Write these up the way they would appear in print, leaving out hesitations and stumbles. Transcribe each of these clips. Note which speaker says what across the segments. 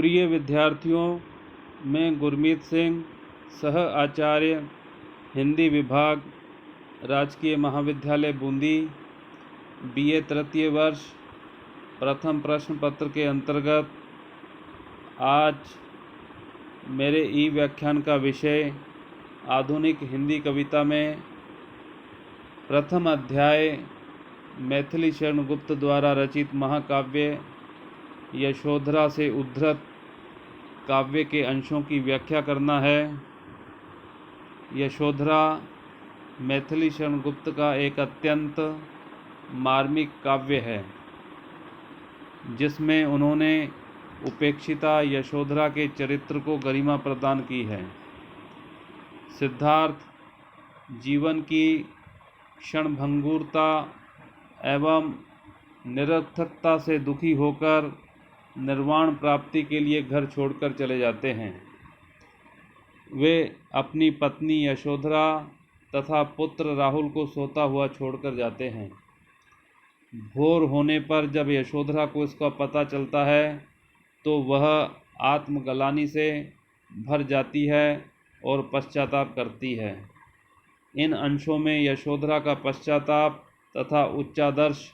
Speaker 1: प्रिय विद्यार्थियों, मैं गुरमीत सिंह, सह आचार्य हिंदी विभाग, राजकीय महाविद्यालय बूंदी, BA तृतीय वर्ष, प्रथम प्रश्न पत्र के अंतर्गत आज मेरे व्याख्यान का विषय आधुनिक हिंदी कविता में प्रथम अध्याय मैथिली शरण गुप्त द्वारा रचित महाकाव्य यशोधरा से उद्धृत काव्य के अंशों की व्याख्या करना है। यशोधरा मैथिली शरण गुप्त का एक अत्यंत मार्मिक काव्य है, जिसमें उन्होंने उपेक्षिता यशोधरा के चरित्र को गरिमा प्रदान की है। सिद्धार्थ जीवन की क्षणभंगुरता एवं निरर्थकता से दुखी होकर निर्वाण प्राप्ति के लिए घर छोड़कर चले जाते हैं। वे अपनी पत्नी यशोधरा तथा पुत्र राहुल को सोता हुआ छोड़कर जाते हैं। भोर होने पर जब यशोधरा को इसका पता चलता है तो वह आत्मग्लानि से भर जाती है और पश्चाताप करती है। इन अंशों में यशोधरा का पश्चाताप तथा उच्चादर्श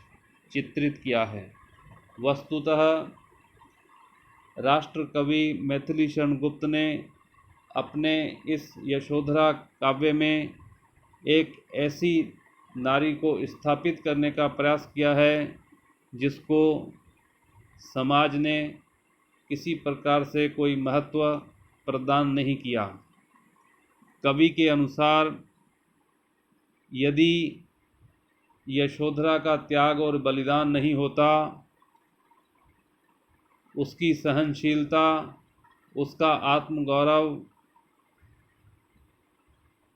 Speaker 1: चित्रित किया है। वस्तुतः राष्ट्र कवि मैथिली शरण गुप्त ने अपने इस यशोधरा काव्य में एक ऐसी नारी को स्थापित करने का प्रयास किया है जिसको समाज ने किसी प्रकार से कोई महत्व प्रदान नहीं किया। कवि के अनुसार यदि यशोधरा का त्याग और बलिदान नहीं होता, उसकी सहनशीलता, उसका आत्मगौरव,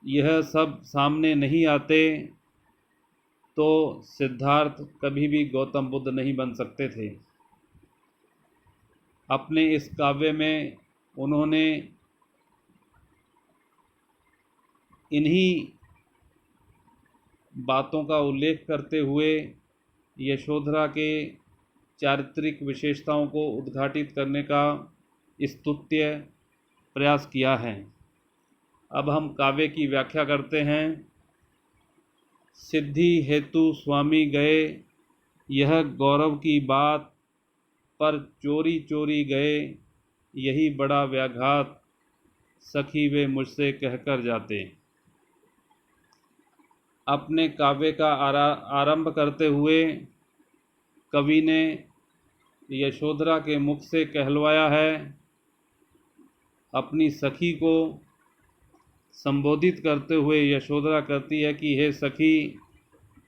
Speaker 1: यह सब सामने नहीं आते तो सिद्धार्थ कभी भी गौतम बुद्ध नहीं बन सकते थे। अपने इस काव्य में उन्होंने इन्हीं बातों का उल्लेख करते हुए यशोधरा के चारित्रिक विशेषताओं को उद्घाटित करने का स्तुत्य प्रयास किया है। अब हम काव्य की व्याख्या करते हैं। सिद्धि हेतु स्वामी गए, यह गौरव की बात, पर चोरी चोरी गए, यही बड़ा व्याघात, सखी वे मुझसे कहकर जाते। अपने काव्य का आरंभ करते हुए कवि ने यशोधरा के मुख से कहलवाया है। अपनी सखी को संबोधित करते हुए यशोधरा कहती है कि हे सखी,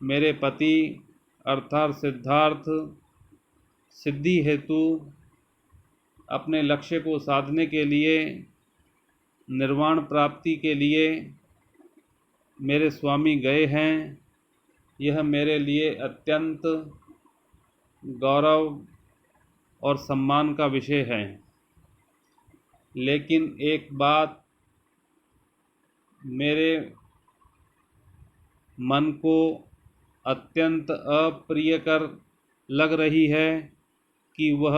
Speaker 1: मेरे पति अर्थात सिद्धार्थ सिद्धि हेतु अपने लक्ष्य को साधने के लिए, निर्वाण प्राप्ति के लिए मेरे स्वामी गए हैं। यह मेरे लिए अत्यंत गौरव और सम्मान का विषय है। लेकिन एक बात मेरे मन को अत्यंत अप्रियकर लग रही है कि वह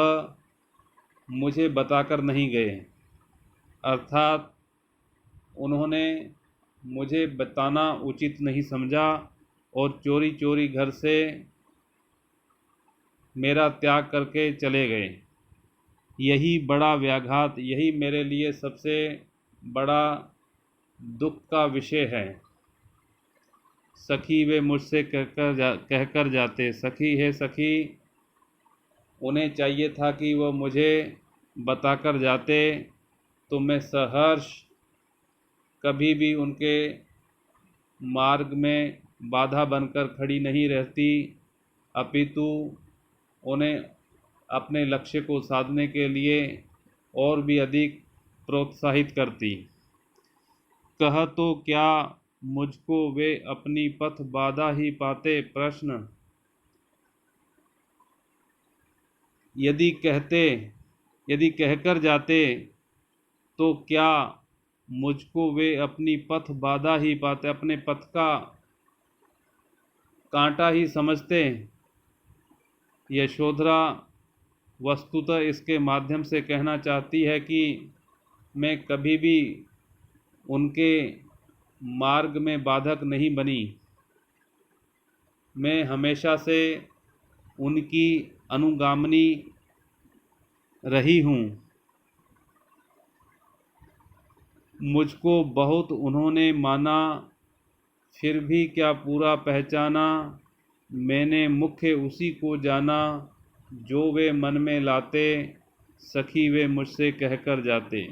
Speaker 1: मुझे बताकर नहीं गए, अर्थात उन्होंने मुझे बताना उचित नहीं समझा और चोरी चोरी घर से मेरा त्याग करके चले गए। यही बड़ा व्याघात, यही मेरे लिए सबसे बड़ा दुख का विषय है। सखी वे मुझसे कहकर जाते। सखी है सखी, उन्हें चाहिए था कि वह मुझे बताकर जाते तो मैं सहर्ष कभी भी उनके मार्ग में बाधा बनकर खड़ी नहीं रहती, अपितु उन्हें अपने लक्ष्य को साधने के लिए और भी अधिक प्रोत्साहित करती। कह तो क्या मुझको वे अपनी पथ बाधा ही पाते। प्रश्न, यदि कहकर जाते तो क्या मुझको वे अपनी पथ बाधा ही पाते, अपने पथ का कांटा ही समझते। यशोधरा वस्तुतः इसके माध्यम से कहना चाहती है कि मैं कभी भी उनके मार्ग में बाधक नहीं बनी। मैं हमेशा से उनकी अनुगामिनी रही हूँ। मुझको बहुत उन्होंने माना, फिर भी क्या पूरा पहचाना। मैंने मुख्य उसी को जाना, जो वे मन में लाते, सखी वे मुझसे कहकर जाते।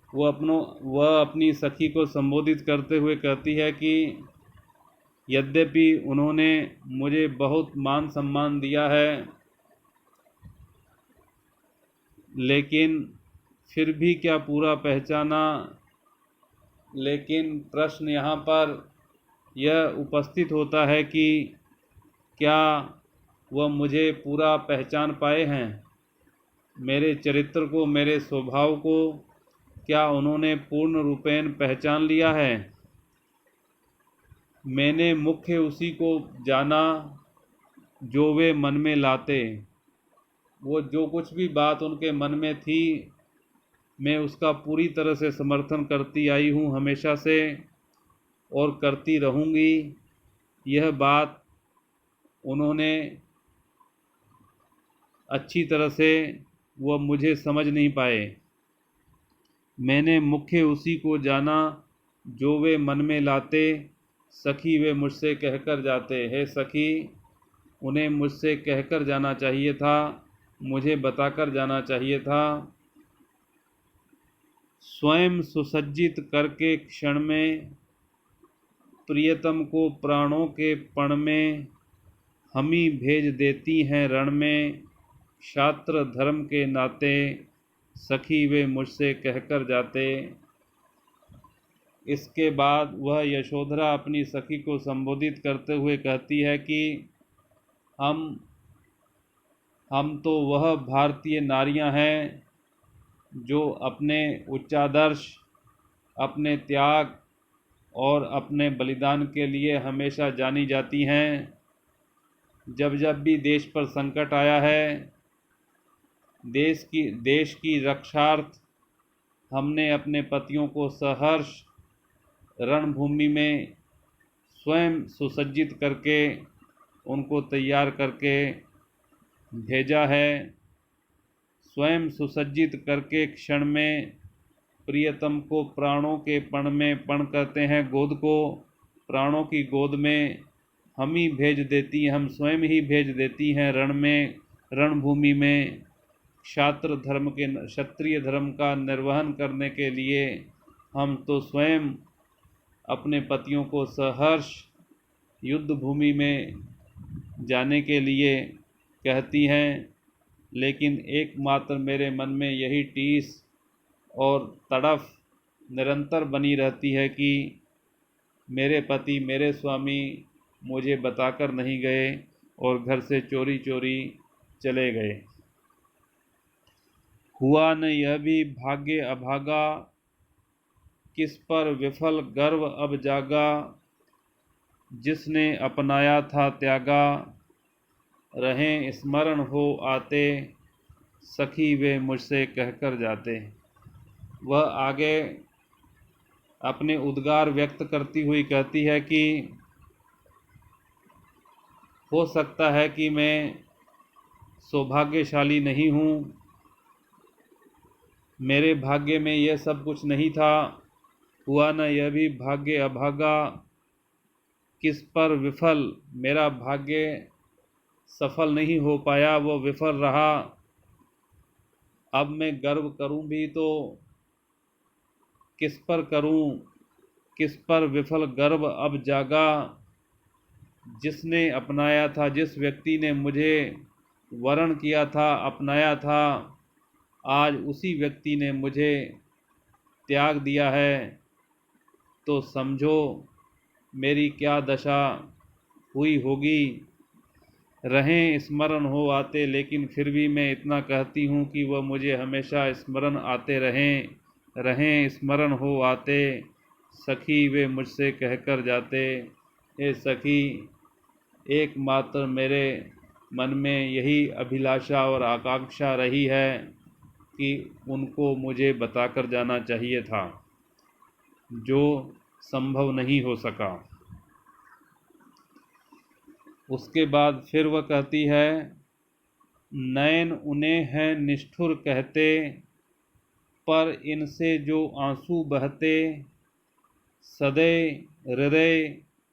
Speaker 1: वह अपनी सखी को संबोधित करते हुए कहती है कि यद्यपि उन्होंने मुझे बहुत मान सम्मान दिया है, लेकिन फिर भी क्या पूरा पहचाना। लेकिन प्रश्न यहाँ पर यह उपस्थित होता है कि क्या वह मुझे पूरा पहचान पाए हैं, मेरे चरित्र को, मेरे स्वभाव को क्या उन्होंने पूर्ण रूपेण पहचान लिया है। मैंने मुख्य उसी को जाना, जो वे मन में लाते। वो जो कुछ भी बात उनके मन में थी, मैं उसका पूरी तरह से समर्थन करती आई हूँ हमेशा से, और करती रहूँगी। यह बात उन्होंने अच्छी तरह से वह मुझे समझ नहीं पाए। मैंने मुख्य उसी को जाना, जो वे मन में लाते, सखी वे मुझसे कहकर जाते। हे सखी, उन्हें मुझसे कहकर जाना चाहिए था, मुझे बताकर जाना चाहिए था। स्वयं सुसज्जित करके क्षण में, प्रियतम को प्राणों के पण में, हमी भेज देती हैं रण में, क्षात्र धर्म के नाते, सखी वे मुझसे कहकर जाते। इसके बाद वह यशोधरा अपनी सखी को संबोधित करते हुए कहती है कि हम तो वह भारतीय नारियां हैं जो अपने उच्चादर्श, अपने त्याग और अपने बलिदान के लिए हमेशा जानी जाती हैं। जब जब भी देश पर संकट आया है, देश की रक्षार्थ हमने अपने पतियों को सहर्ष रणभूमि में स्वयं सुसज्जित करके, उनको तैयार करके भेजा है। स्वयं सुसज्जित करके क्षण में, प्रियतम को प्राणों के पण में, पण करते हैं गोद को, प्राणों की गोद में हम ही भेज देती, हम स्वयं ही भेज देती हैं रण में, रणभूमि में, क्षात्र धर्म के, क्षत्रिय धर्म का निर्वहन करने के लिए। हम तो स्वयं अपने पतियों को सहर्ष युद्ध भूमि में जाने के लिए कहती हैं, लेकिन एकमात्र मेरे मन में यही टीस और तड़फ निरंतर बनी रहती है कि मेरे पति, मेरे स्वामी मुझे बताकर नहीं गए और घर से चोरी चोरी चले गए। हुआ न यह भी भाग्य अभागा, किस पर विफल गर्व अब जागा, जिसने अपनाया था त्यागा, रहें स्मरण हो आते, सखी वे मुझसे कहकर जाते। वह आगे अपने उद्गार व्यक्त करती हुई कहती है कि हो सकता है कि मैं सौभाग्यशाली नहीं हूँ, मेरे भाग्य में यह सब कुछ नहीं था। हुआ न यह भी भाग्य अभागा, किस पर विफल, मेरा भाग्य सफल नहीं हो पाया, वो विफल रहा। अब मैं गर्व करूं भी तो किस पर करूं, किस पर विफल गर्व अब जागा, जिसने अपनाया था, जिस व्यक्ति ने मुझे वरण किया था, अपनाया था, आज उसी व्यक्ति ने मुझे त्याग दिया है। तो समझो मेरी क्या दशा हुई होगी। रहें स्मरण हो आते, लेकिन फिर भी मैं इतना कहती हूँ कि वह मुझे हमेशा स्मरण आते रहें, रहें स्मरण हो आते, सखी वे मुझसे कहकर जाते। हे सखी, एकमात्र मेरे मन में यही अभिलाषा और आकांक्षा रही है कि उनको मुझे बताकर जाना चाहिए था, जो संभव नहीं हो सका। उसके बाद फिर वह कहती है, नैन उन्हें हैं निष्ठुर कहते, पर इनसे जो आंसू बहते, सदै हृदय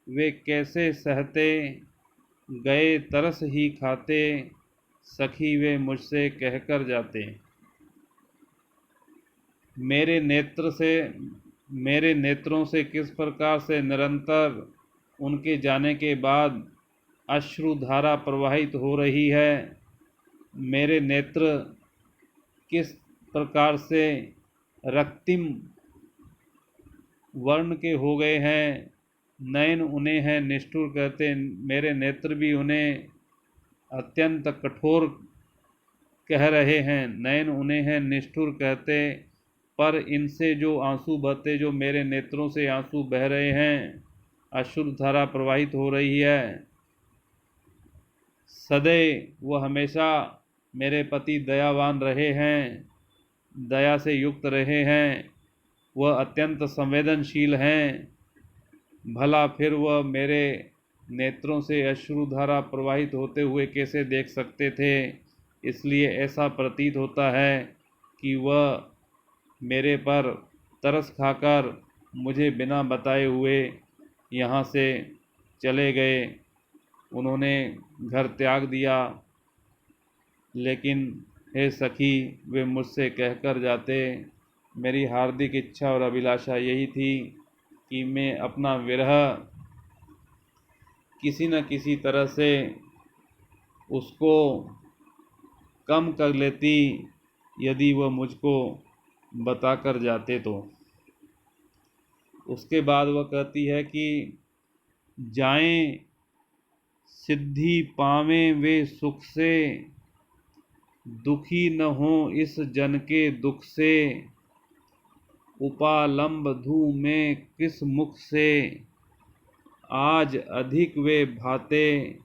Speaker 1: वे कैसे सहते, गए तरस ही खाते, सखी वे मुझसे कहकर जाते। मेरे नेत्रों से किस प्रकार से निरंतर उनके जाने के बाद अश्रुधारा प्रवाहित हो रही है, मेरे नेत्र किस प्रकार से रक्तिम वर्ण के हो गए हैं। नयन उन्हें हैं निष्ठुर कहते, मेरे नेत्र भी उन्हें अत्यंत कठोर कह रहे हैं। नयन उन्हें हैं निष्ठुर कहते, पर इनसे जो आंसू बहते, जो मेरे नेत्रों से आंसू बह रहे हैं, अश्रु धारा प्रवाहित हो रही है। सदैव वह हमेशा मेरे पति दयावान रहे हैं, दया से युक्त रहे हैं, वह अत्यंत संवेदनशील हैं। भला फिर वह मेरे नेत्रों से अश्रुधारा प्रवाहित होते हुए कैसे देख सकते थे। इसलिए ऐसा प्रतीत होता है कि वह मेरे पर तरस खाकर मुझे बिना बताए हुए यहाँ से चले गए। उन्होंने घर त्याग दिया, लेकिन हे सखी, वे मुझसे कहकर जाते। मेरी हार्दिक इच्छा और अभिलाषा यही थी कि मैं अपना विरह किसी न किसी तरह से उसको कम कर लेती, यदि वह मुझको बताकर जाते तो। उसके बाद वह कहती है कि जाएं सिद्धि पावें वे सुख से, दुखी न हो इस जन के दुख से, उपालंब धू में किस मुख से, आज अधिक वे भाते,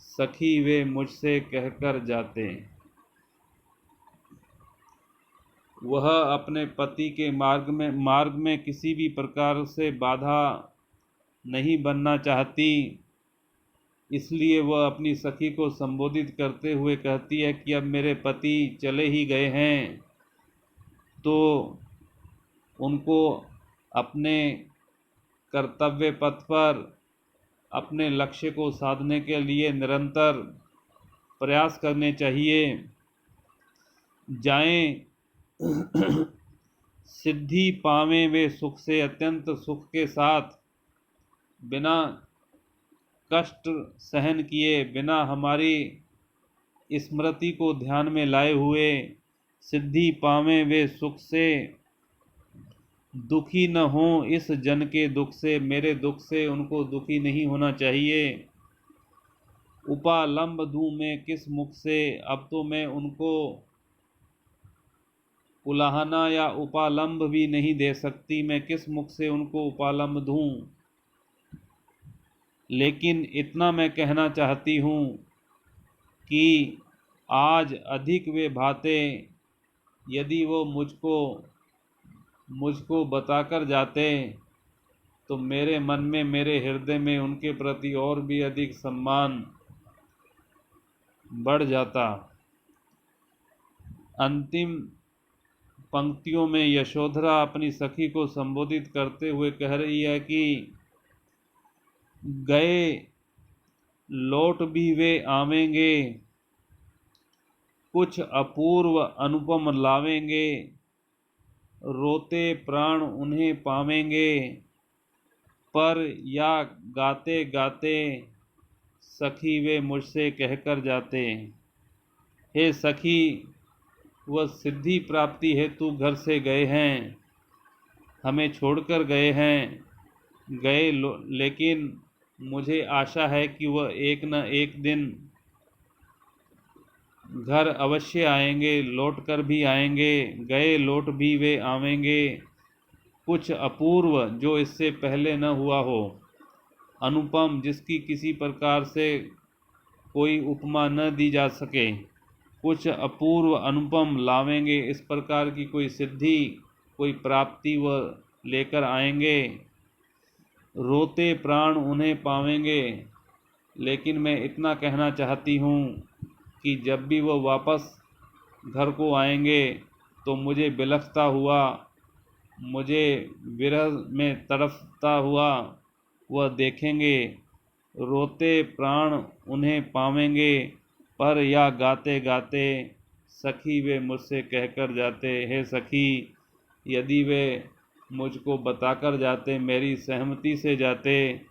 Speaker 1: सखी वे मुझसे कहकर जाते। वह अपने पति के मार्ग में किसी भी प्रकार से बाधा नहीं बनना चाहती, इसलिए वह अपनी सखी को संबोधित करते हुए कहती है कि अब मेरे पति चले ही गए हैं, तो उनको अपने कर्तव्य पथ पर अपने लक्ष्य को साधने के लिए निरंतर प्रयास करने चाहिए। जाएं सिद्धि पावें वे सुख से, अत्यंत सुख के साथ, बिना कष्ट सहन किए, बिना हमारी स्मृति को ध्यान में लाए हुए, सिद्धि पावें वे सुख से, दुखी न हो इस जन के दुख से, मेरे दुख से उनको दुखी नहीं होना चाहिए। उपालंब दूं मैं किस मुख से, अब तो मैं उनको उलाहना या उपालंब भी नहीं दे सकती, मैं किस मुख से उनको उपालंब दूं। लेकिन इतना मैं कहना चाहती हूँ कि आज अधिक वे भाते, यदि वो मुझको बताकर जाते तो मेरे मन में, मेरे हृदय में उनके प्रति और भी अधिक सम्मान बढ़ जाता। अंतिम पंक्तियों में यशोधरा अपनी सखी को संबोधित करते हुए कह रही है कि गए लौट भी वे आवेंगे, कुछ अपूर्व अनुपम लावेंगे, रोते प्राण उन्हें पावेंगे, पर या गाते गाते सखी वे मुझसे कहकर जाते। हे सखी, वह सिद्धि प्राप्ति हेतु घर से गए हैं, हमें छोड़कर गए हैं, लेकिन मुझे आशा है कि वह एक न एक दिन घर अवश्य आएंगे, लौट कर भी आएंगे, गए लौट भी वे आवेंगे, कुछ अपूर्व जो इससे पहले न हुआ हो, अनुपम जिसकी किसी प्रकार से कोई उपमा न दी जा सके। कुछ अपूर्व अनुपम लावेंगे, इस प्रकार की कोई सिद्धि, कोई प्राप्ति वह लेकर आएंगे। रोते प्राण उन्हें पावेंगे। लेकिन मैं इतना कहना चाहती हूँ कि जब भी वह वापस घर को आएंगे तो मुझे बिलखता हुआ, मुझे विरह में तड़पता हुआ वह देखेंगे। रोते प्राण उन्हें पावेंगे, पर या गाते गाते सखी वे मुझसे कहकर जाते, हे सखी, यदि वे मुझको बताकर जाते, मेरी सहमति से जाते,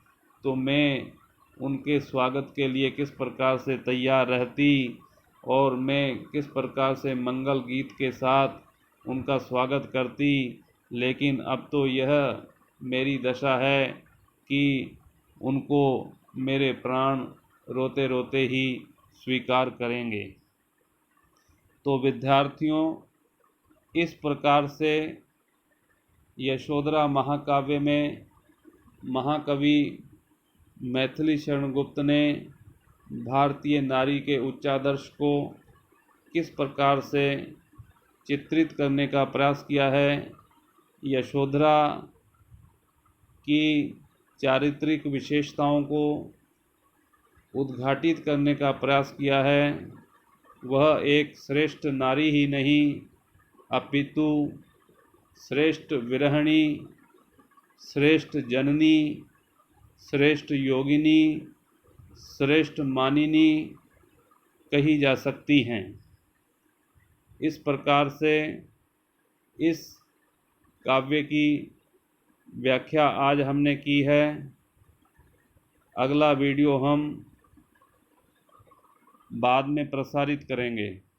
Speaker 1: तो मैं उनके स्वागत के लिए किस प्रकार से तैयार रहती और मैं किस प्रकार से मंगल गीत के साथ उनका स्वागत करती। लेकिन अब तो यह मेरी दशा है कि उनको मेरे प्राण रोते रोते ही स्वीकार करेंगे। तो विद्यार्थियों, इस प्रकार से यशोधरा महाकाव्य में महाकवि मैथिली शरण गुप्त ने भारतीय नारी के उच्चादर्श को किस प्रकार से चित्रित करने का प्रयास किया है। यशोधरा की चारित्रिक विशेषताओं को उद्घाटित करने का प्रयास किया है। वह एक श्रेष्ठ नारी ही नहीं, अपितु श्रेष्ठ विरहिणी, श्रेष्ठ जननी, श्रेष्ठ योगिनी, श्रेष्ठ मानिनी कही जा सकती हैं। इस प्रकार से इस काव्य की व्याख्या आज हमने की है। अगला वीडियो हम बाद में प्रसारित करेंगे।